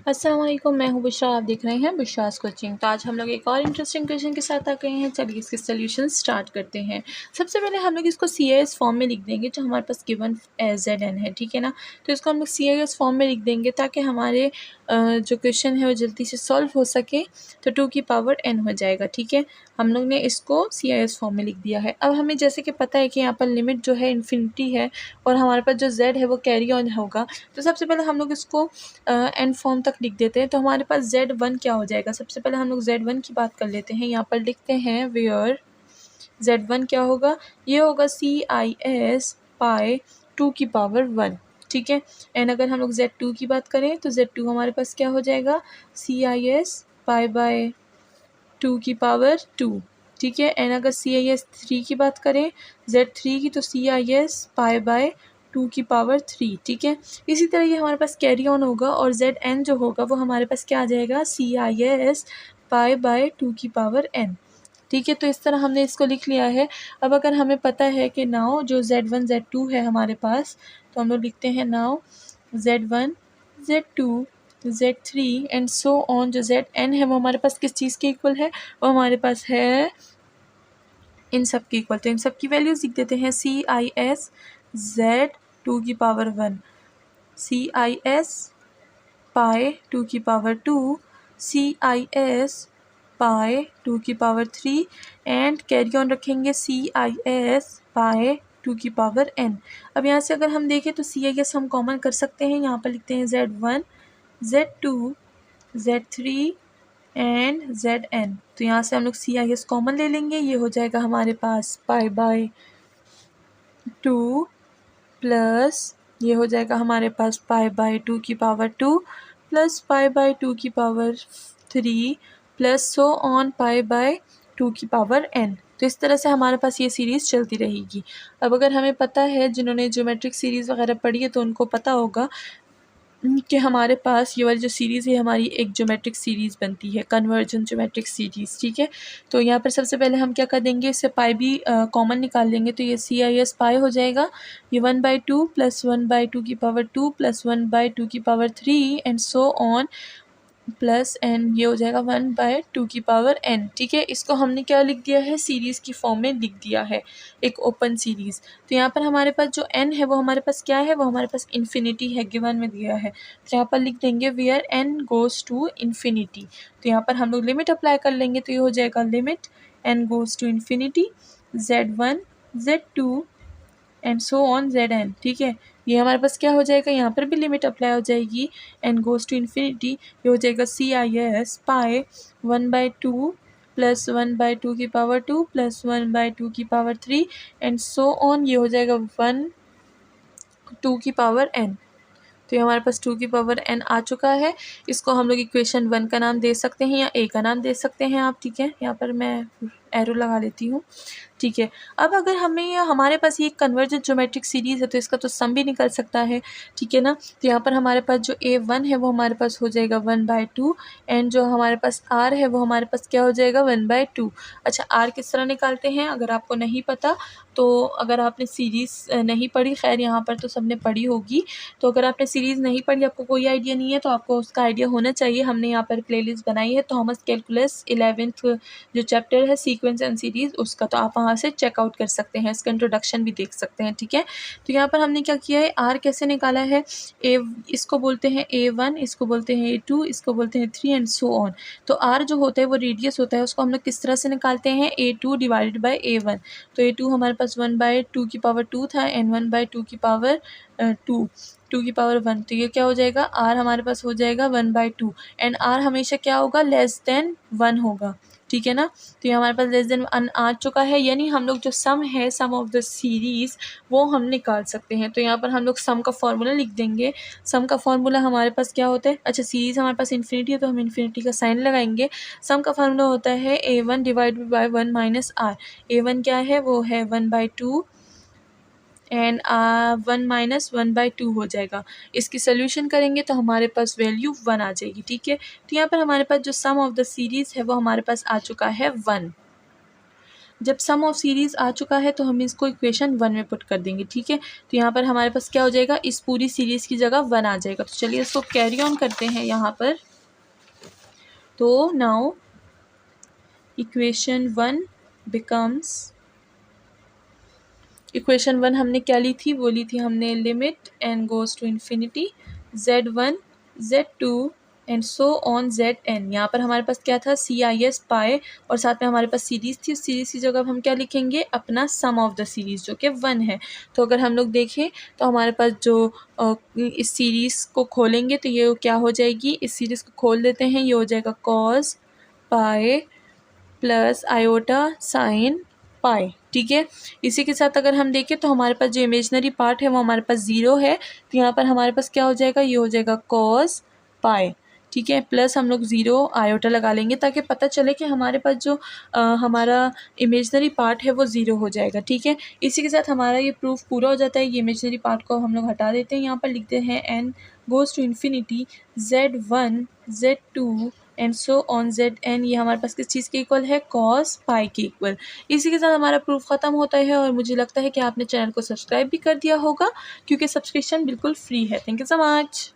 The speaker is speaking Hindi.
अस्सलाम वालेकुम, मैं हूँ बुशरा। आप देख रहे हैं बुशरास कोचिंग। तो आज हम लोग एक और इंटरेस्टिंग क्वेश्चन के साथ आ गए हैं। चलिए इसके सोल्यूशन स्टार्ट करते हैं। सबसे पहले हम लोग इसको CIS फॉर्म में लिख देंगे जो हमारे पास गिवन ZN है, ठीक है ना। तो इसको हम लोग CIS फॉर्म में लिख देंगे ताकि हमारे जो क्वेश्चन है वो जल्दी से सॉल्व हो सके। तो 2 की पावर n हो जाएगा, ठीक है। हम लोग ने इसको CIS फॉर्म में लिख दिया है। अब हमें जैसे कि पता है कि यहाँ पर लिमिट जो है इन्फिनिटी है और हमारे पास जो z है वो कैरी ऑन होगा। तो सबसे पहले हम लोग इसको एन फॉर्म तक लिख देते हैं। तो हमारे पास Z1 क्या हो जाएगा। सबसे पहले हम लोग Z1 की बात कर लेते हैं। यहाँ पर लिखते हैं वेयर Z1 क्या होगा, ये होगा CIS पाई 2 की पावर 1, ठीक है। एंड अगर हम लोग Z2 की बात करें तो Z2 हमारे पास क्या हो जाएगा, CIS पाई बाय 2 की पावर 2, ठीक है। एंड अगर CIS 3 की बात करें Z3 की तो CIS पाई बाय 2 की पावर 3, ठीक है। इसी तरह ये हमारे पास कैरी ऑन होगा और ZN जो होगा वो हमारे पास क्या आ जाएगा, CIS पाई बाय 2 की पावर n, ठीक है। तो इस तरह हमने इसको लिख लिया है। अब अगर हमें पता है कि नाउ जो Z1 Z2 है हमारे पास, तो हम लोग लिखते हैं now Z1 Z2 Z3 and so on. जो ZN है वो हमारे पास किस चीज़ के इक्वल है, वो हमारे पास है इन सब के इक्वल। तो इन सब की वैल्यूज़ लिख देते हैं। CIS Z2 की पावर 1, CIS पाई 2 की पावर 2, CIS पाई 2 की पावर 3 एंड कैरी ऑन रखेंगे CIS पाई 2 की पावर n। अब यहाँ से अगर हम देखें तो CIS हम कॉमन कर सकते हैं। यहाँ पर लिखते हैं Z1 Z2 Z3 and ZN। तो यहाँ से हम लोग CIS कॉमन ले लेंगे। ये हो जाएगा हमारे पास पाई बाय 2 प्लस ये हो जाएगा हमारे पास पाई बाय 2 की पावर 2 प्लस पाई बाय 2 की power 3 plus so on pi by 2 की पावर n। तो इस तरह से हमारे पास ये सीरीज़ चलती रहेगी। अब अगर हमें पता है, जिन्होंने ज्योमेट्रिक सीरीज़ वगैरह पढ़ी है तो उनको पता होगा कि हमारे पास ये वाली जो सीरीज़ है हमारी एक ज्योमेट्रिक सीरीज़ बनती है, कन्वर्जेंट ज्योमेट्रिक सीरीज़, ठीक है। तो यहाँ पर सबसे पहले हम क्या कर देंगे, इससे पाई भी कॉमन निकाल लेंगे। तो ये CIS पाई हो जाएगा, ये 1/2 प्लस 1/2 की पावर 2 प्लस 1/2 की power 3 and so on plus n, ये हो जाएगा 1/2 की पावर n, ठीक है। इसको हमने क्या लिख दिया है, सीरीज़ की फॉर्म में लिख दिया है, एक ओपन सीरीज़। तो यहाँ पर हमारे पास जो n है वो हमारे पास क्या है, वो हमारे पास इन्फिनिटी है, गिवन में दिया है। तो यहाँ पर लिख देंगे where n goes to infinity. तो यहाँ पर हम लोग लिमिट अप्लाई कर लेंगे। तो ये हो जाएगा limit n goes to infinity Z1 Z2 and so on ZN, ठीक है। ये हमारे पास क्या हो जाएगा, यहाँ पर भी लिमिट अप्लाई हो जाएगी, n गोज़ टू इन्फिनिटी। ये हो जाएगा CIS पाई 1/2 प्लस 1/2 की पावर 2 प्लस 1/2 की पावर 3 एंड सो ऑन। ये हो जाएगा 1/2 की पावर n। तो ये हमारे पास 2 की पावर n आ चुका है। इसको हम लोग इक्वेशन 1 का नाम दे सकते हैं या a का नाम दे सकते हैं आप, ठीक है। यहाँ पर मैं एरो लगा लेती हूँ, ठीक है। अब अगर हमें हमारे पास ये कन्वर्जेंट ज्योमेट्रिक सीरीज़ है तो इसका तो सम भी निकल सकता है, ठीक है ना। तो यहाँ पर हमारे पास जो A1 है वो हमारे पास हो जाएगा 1/2 एंड जो हमारे पास R है वो हमारे पास क्या हो जाएगा 1/2। अच्छा, R किस तरह निकालते हैं अगर आपको नहीं पता तो, अगर आपने सीरीज़ नहीं पढ़ी, खैर यहाँ पर तो सबने पढ़ी होगी, तो अगर आपने सीरीज़ नहीं पढ़ी, आपको कोई आइडिया नहीं है तो आपको उसका आइडिया होना चाहिए। हमने यहाँ पर प्लेलिस्ट बनाई है थॉमस कैलकुलस 11th जो चैप्टर है सीक्वेंस एंड सीरीज़ उसका, तो आप वहाँ से चेकआउट कर सकते हैं, इसका इंट्रोडक्शन भी देख सकते हैं, ठीक है। तो यहाँ पर हमने क्या किया है, R कैसे निकाला है, इसको बोलते हैं A1, इसको बोलते हैं A2, इसको बोलते हैं 3 एंड सो ऑन। तो R जो होता है वो रेडियस होता है, उसको हम लोग किस तरह से निकालते हैं, A2 डिवाइडेड बाई A1। तो A2 हमारे पास 1/2 की पावर 2 था एंड 1/2 की पावर 2 की पावर 1। तो ये क्या हो जाएगा, R हमारे पास हो जाएगा 1/2 एंड R हमेशा क्या होगा, लेस देन 1 होगा, ठीक है ना। तो ये हमारे पास लेस देन 1 आ चुका है, यानी हम लोग जो सम है, सम ऑफ द सीरीज़, वो हम निकाल सकते हैं। तो यहाँ पर हम लोग सम का फार्मूला लिख देंगे। सम का फार्मूला हमारे पास क्या होता है, अच्छा सीरीज़ हमारे पास इन्फिनिटी है तो हम इन्फिनिटी का साइन लगाएंगे। सम का फार्मूला होता है A1 divided by 1 minus R। A1 क्या है, वो है 1/2 एंड 1 माइनस 1/2 हो जाएगा। इसकी सोल्यूशन करेंगे तो हमारे पास वैल्यू 1 आ जाएगी, ठीक है। तो यहाँ पर हमारे पास जो सम ऑफ द सीरीज़ है वो हमारे पास आ चुका है 1। जब सम ऑफ सीरीज़ आ चुका है तो हम इसको इक्वेशन 1 में पुट कर देंगे, ठीक है। तो यहाँ पर हमारे पास क्या हो जाएगा, इस पूरी सीरीज़ की जगह 1 आ जाएगा। तो चलिए इसको कैरी ऑन करते हैं यहाँ पर। तो नाउ इक्वेशन 1 बिकम्स, इक्वेशन 1 हमने क्या ली थी, वो ली थी हमने limit n goes to infinity z1 z2 and so on zn। यहाँ पर हमारे पास क्या था, CIS पाए, और साथ में हमारे पास सीरीज़ थी। उस सीरीज़ की जगह हम क्या लिखेंगे, अपना सम ऑफ द सीरीज़ जो कि 1 है। तो अगर हम लोग देखें तो हमारे पास जो इस सीरीज़ को खोलेंगे तो ये क्या हो जाएगी, इस सीरीज़ को खोल देते हैं, ये हो जाएगा cos pi plus iota sine pi, ठीक है। इसी के साथ अगर हम देखें तो हमारे पास जो इमेजनरी पार्ट है वो हमारे पास 0 है। तो यहाँ पर हमारे पास क्या हो जाएगा, ये हो जाएगा cos पाई, ठीक है, प्लस हम लोग 0 आयोटा लगा लेंगे ताकि पता चले कि हमारे पास जो हमारा इमेजनरी पार्ट है वो 0 हो जाएगा, ठीक है। इसी के साथ हमारा ये प्रूफ पूरा हो जाता है। ये इमेजनरी पार्ट को हम लोग हटा देते हैं। यहाँ पर लिखते हैं n goes to infinity z1 z2 and so on zn। ये हमारे पास किस चीज़ के इक्वल है, cos पाई के इक्वल। इसी के साथ हमारा प्रूफ ख़त्म होता है और मुझे लगता है कि आपने चैनल को सब्सक्राइब भी कर दिया होगा क्योंकि सब्सक्रिप्शन बिल्कुल फ्री है। Thank you so much.